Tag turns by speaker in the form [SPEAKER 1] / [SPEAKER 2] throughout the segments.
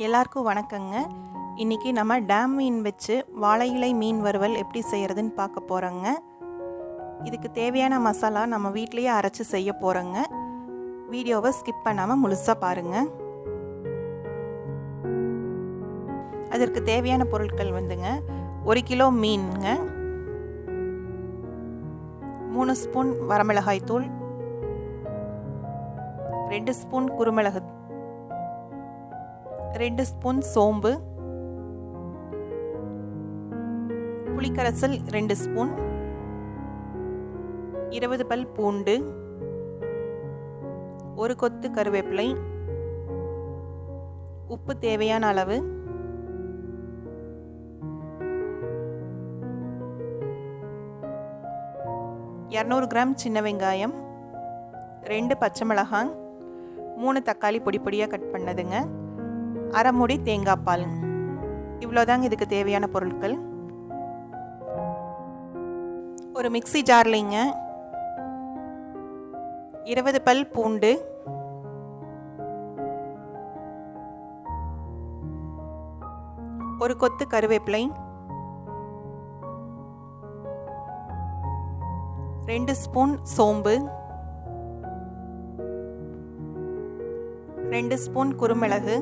[SPEAKER 1] எல்லாருக்கும் வணக்கங்க. இன்றைக்கி நம்ம டேம் மீன் வச்சு வாழை இலை மீன் வறுவல் எப்படி செய்கிறதுன்னு பார்க்க போகிறோங்க. இதுக்கு தேவையான மசாலா நம்ம வீட்டிலையே அரைச்சி செய்ய போகிறோங்க. வீடியோவை ஸ்கிப் பண்ணாமல் முழுசாக பாருங்கள். அதற்கு தேவையான பொருட்கள் வந்துங்க, 1 கிலோ மீனுங்க, 3 ஸ்பூன் வரமிளகாய் தூள், 2 ஸ்பூன் குருமிளகு, 2 ஸ்பூன் சோம்பு, புளிக்கரைசல் 2 ஸ்பூன், 20 பல் பூண்டு, 1 கொத்து கருவேப்பிலை, உப்பு தேவையான அளவு, கிராம் சின்ன வெங்காயம், 2 பச்சை மிளகாய், 3 தக்காளி பொடி பொடியாக கட் பண்ணதுங்க, அரை மூடி தேங்காய் பால். இவ்வளோதாங்க இதுக்கு தேவையான பொருட்கள். ஒரு மிக்ஸி ஜார்லிங்க 20 பல் பூண்டு, 1 கொத்து கருவேப்பிலை, 2 ஸ்பூன் சோம்பு, 2 ஸ்பூன் குருமிளகு,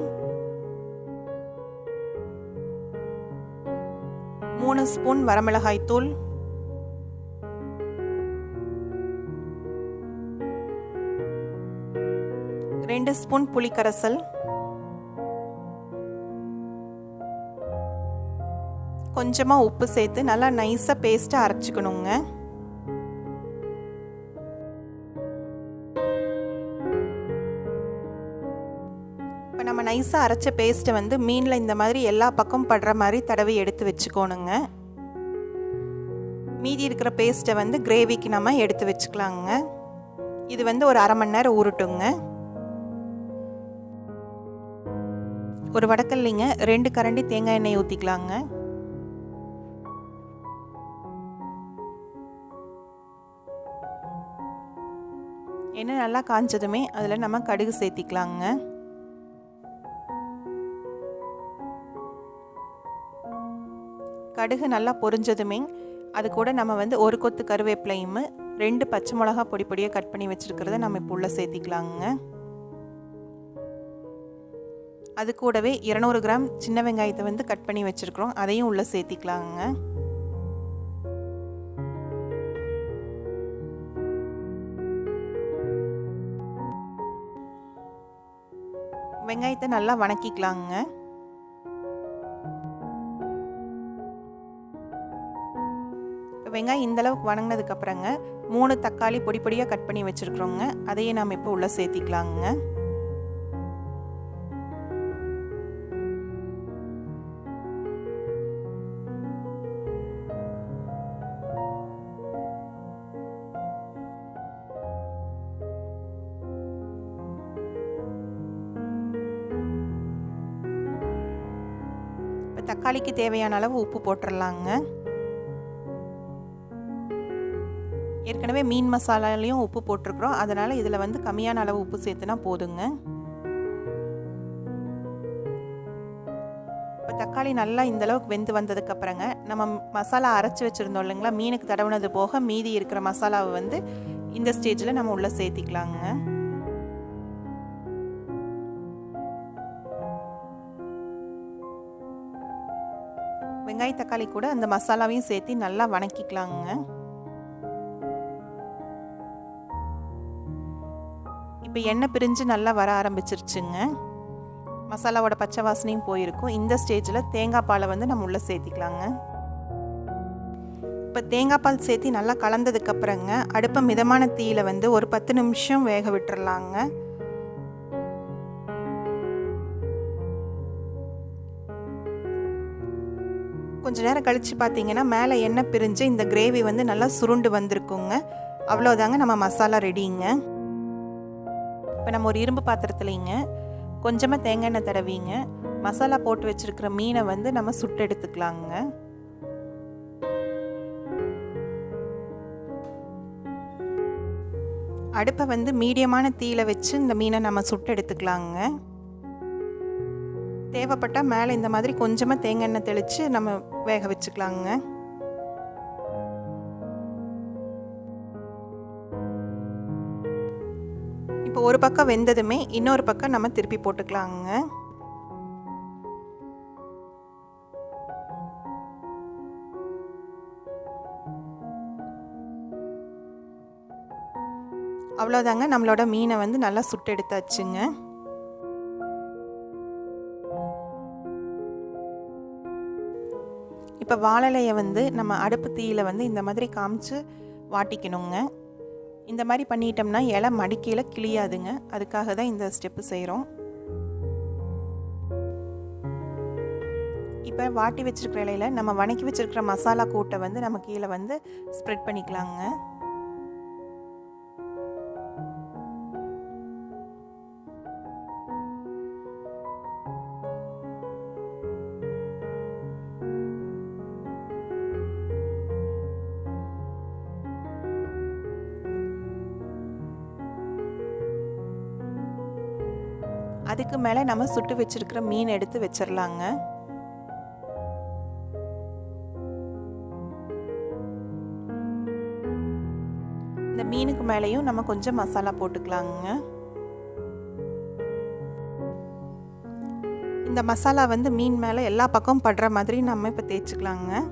[SPEAKER 1] 3 ஸ்பூன் வரமிளகாய் தூள், 2 ஸ்பூன் புளிக்கரைசல், கொஞ்சமாக உப்பு சேர்த்து நல்லா நைஸாக பேஸ்ட்டாக அரைச்சிக்கணுங்க. இப்போ நம்ம நைஸாக அரைச்ச பேஸ்ட்டை வந்து மீனில் இந்த மாதிரி எல்லா பக்கம் படுற மாதிரி தடவி எடுத்து வச்சுக்கோணுங்க. மீதி இருக்கிற பேஸ்ட்டை வந்து கிரேவிக்கு நம்ம எடுத்து வச்சுக்கலாங்க. இது வந்து ஒரு அரை மணி நேரம் ஊறட்டுங்க. ஒரு வடக்கல்லிங்க 2 கரண்டி தேங்காய் எண்ணெய் ஊற்றிக்கலாங்க. எண்ணெய் நல்லா காஞ்சதுமே அதில் நம்ம கடுகு சேர்த்திக்கலாங்க. கடுகு நல்லா பொரிஞ்சதுமே அது கூட நம்ம வந்து 1 கொத்து கருவேப்பிலையும் 2 பச்சை மிளகா பொடி பொடியாக கட் பண்ணி வச்சுருக்கிறத நம்ம இப்போ உள்ள சேர்த்திக்கலாங்க. அது கூடவே 200 கிராம் சின்ன வெங்காயத்தை வந்து கட் பண்ணி வச்சுருக்கிறோம், அதையும் உள்ளே சேர்த்திக்கலாங்க. வெங்காயத்தை நல்லா வணக்கிக்கலாங்க. வெங்காயம் இந்தளவுக்கு வணங்கினதுக்கப்புறங்க 3 தக்காளி பொடி பொடியாக கட் பண்ணி வச்சுருக்குறோங்க, அதையே நாம் இப்போ உள்ளே சேர்த்திக்கலாங்க. இப்போ தக்காளிக்கு தேவையான அளவு உப்பு போட்டுடலாங்க. ஏற்கனவே மீன் மசாலாலையும் உப்பு போட்டிருக்கிறோம், அதனால் இதில் வந்து கம்மியான அளவு உப்பு சேர்த்துனா போதுங்க. இப்போ தக்காளி நல்லா இந்தளவுக்கு வெந்து வந்ததுக்கப்புறங்க நம்ம மசாலா அரைச்சி வச்சுருந்தோம் இல்லைங்களா, மீனுக்கு தடவுனது போக மீதி இருக்கிற மசாலாவை வந்து இந்த ஸ்டேஜில் நம்ம உள்ளே சேர்த்திக்கலாங்க. வெங்காய தக்காளி கூட அந்த மசாலாவையும் சேர்த்து நல்லா வணக்கிக்கலாங்க. இப்போ எண்ணெய் பிரிஞ்சு நல்லா வர ஆரம்பிச்சிருச்சுங்க. மசாலாவோட பச்சை வாசனையும் போயிருக்கும். இந்த ஸ்டேஜில் தேங்காய் பாலை வந்து நம்ம உள்ளே சேர்த்திக்கலாங்க. இப்போ தேங்காய் பால் சேர்த்து நல்லா கலந்ததுக்கப்புறங்க அடுப்பை மிதமான தீயில வந்து ஒரு 10 நிமிஷம் வேக விட்டுறலாங்க. கொஞ்ச நேரம் கழித்து பார்த்தீங்கன்னா மேலே எண்ணெய் பிரிஞ்சு இந்த கிரேவி வந்து நல்லா சுருண்டு வந்திருக்குங்க. அவ்வளோதாங்க, நம்ம மசாலா ரெடிங்க. இப்போ நம்ம ஒரு இரும்பு பாத்திரத்துலைங்க கொஞ்சமாக தேங்காய் எண்ணெய் தடவிங்க மசாலா போட்டு வச்சுருக்கிற மீனை வந்து நம்ம சுட்டு எடுத்துக்கலாங்க. அடுப்பை வந்து மீடியமான தீயில வச்சு இந்த மீனை நம்ம சுட்டு எடுத்துக்கலாங்க. தேவைப்பட்டால் மேலே இந்த மாதிரி கொஞ்சமாக தேங்காய் எண்ணெய் தெளித்து நம்ம வேக வச்சுக்கலாங்க. இப்போ ஒரு பக்கம் வெந்ததுமே இன்னொரு பக்கம் நம்ம திருப்பி போட்டுக்கலாங்க. அவ்வளோதாங்க, நம்மளோட மீனை வந்து நல்லா சுட்டு எடுத்தாச்சுங்க. இப்போ வாழலையை வந்து நம்ம அடுப்பு தீயில வந்து இந்த மாதிரி காமிச்சு வாட்டிக்கணுங்க. இந்த மாதிரி பண்ணிட்டோம்னா இலை மடிக்கையில் கிளியாதுங்க. அதுக்காக தான் இந்த ஸ்டெப்பு செய்கிறோம். இப்போ வாட்டி வச்சுருக்கிற இலையில் நம்ம வணக்கி வச்சுருக்கிற மசாலா கூட்டை வந்து நம்ம கீழே வந்து ஸ்ப்ரெட் பண்ணிக்கலாங்க. அதுக்கு மேலே நம்ம சுட்டு வச்சிருக்கிற மீன் எடுத்து வச்சிடலாங்க. இந்த மீனுக்கு மேலேயும் நம்ம கொஞ்சம் மசாலா போட்டுக்கலாங்க. இந்த மசாலா வந்து மீன் மேலே எல்லா பக்கமும் படுற மாதிரி நம்ம இப்போ தேய்ச்சிக்கலாங்க.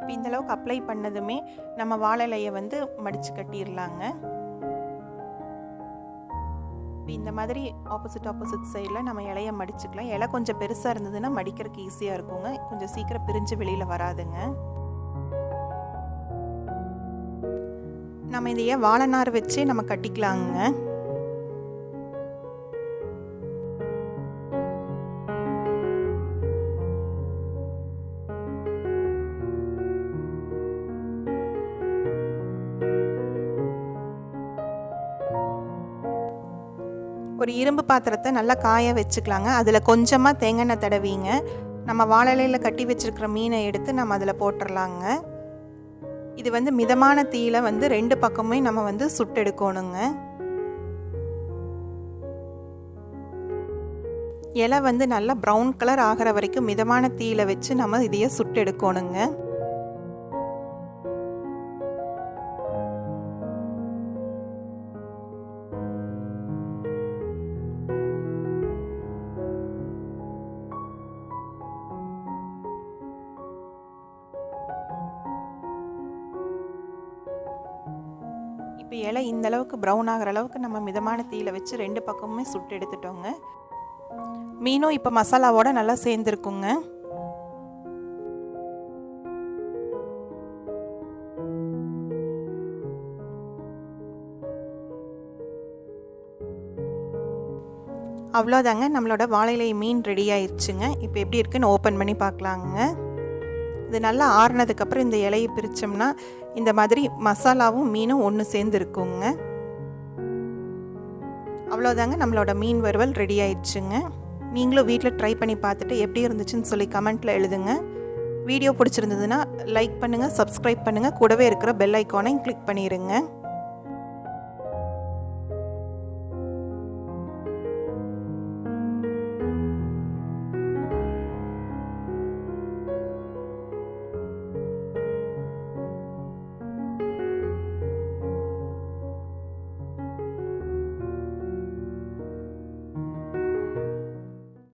[SPEAKER 1] இப்போ இந்தளவுக்கு அப்ளை பண்ணதுமே நம்ம வாழை இலையை வந்து மடித்து கட்டிடலாங்க. இந்த மாதிரி ஆப்போசிட் சைடில் நம்ம இலையை மடிச்சுக்கலாம். இலை கொஞ்சம் பெருசாக இருந்ததுன்னா மடிக்கிறதுக்கு ஈஸியாக இருக்குங்க. கொஞ்சம் சீக்கிரம் பிரிஞ்சு வெளியில் வராதுங்க. நம்ம இதையே வாழை நார் வச்சு நம்ம கட்டிக்கலாங்க. ஒரு இரும்பு பாத்திரத்தை நல்லா காய வச்சுக்கலாங்க. அதில் கொஞ்சமாக தேங்காய் எண்ணெய் தடவிங்க. நம்ம வாழை இலையில் கட்டி வச்சுருக்கிற மீனை எடுத்து நம்ம அதில் போட்டுடலாங்க. இது வந்து மிதமான தீயில வந்து 2 பக்கமே நம்ம வந்து சுட்டெடுக்கணுங்க. இலை வந்து நல்லா ப்ரௌன் கலர் ஆகிற வரைக்கும் மிதமான தீயில வச்சு நம்ம இதையே சுட்டெடுக்கணுங்க. இப்போ இலை இந்த அளவுக்கு ப்ரௌன் ஆகிற அளவுக்கு நம்ம மிதமான தீயில வச்சு 2 பக்கமுமே சுட்டு எடுத்துட்டோங்க. மீனும் இப்போ மசாலாவோட நல்லா சேர்ந்துருக்குங்க. அவ்வளோதாங்க, நம்மளோட வாழை இலை மீன் ரெடி ஆயிடுச்சுங்க. இப்போ எப்படி இருக்குன்னு ஓப்பன் பண்ணி பார்க்கலாங்க. இது நல்லா ஆறுனதுக்கப்புறம் இந்த இலையை பிரித்தோம்னா இந்த மாதிரி மசாலாவும் மீனும் ஒன்று சேர்ந்து இருக்குங்க. அவ்வளோதாங்க, நம்மளோட மீன் வறுவல் ரெடி ஆயிடுச்சுங்க. நீங்களும் வீட்டில் ட்ரை பண்ணி பார்த்துட்டு எப்படி இருந்துச்சுன்னு சொல்லி கமெண்ட்டில் எழுதுங்க. வீடியோ பிடிச்சிருந்ததுன்னா லைக் பண்ணுங்கள், சப்ஸ்கிரைப் பண்ணுங்கள், கூடவே இருக்கிற பெல் ஐக்கானையும் கிளிக் பண்ணிடுங்க.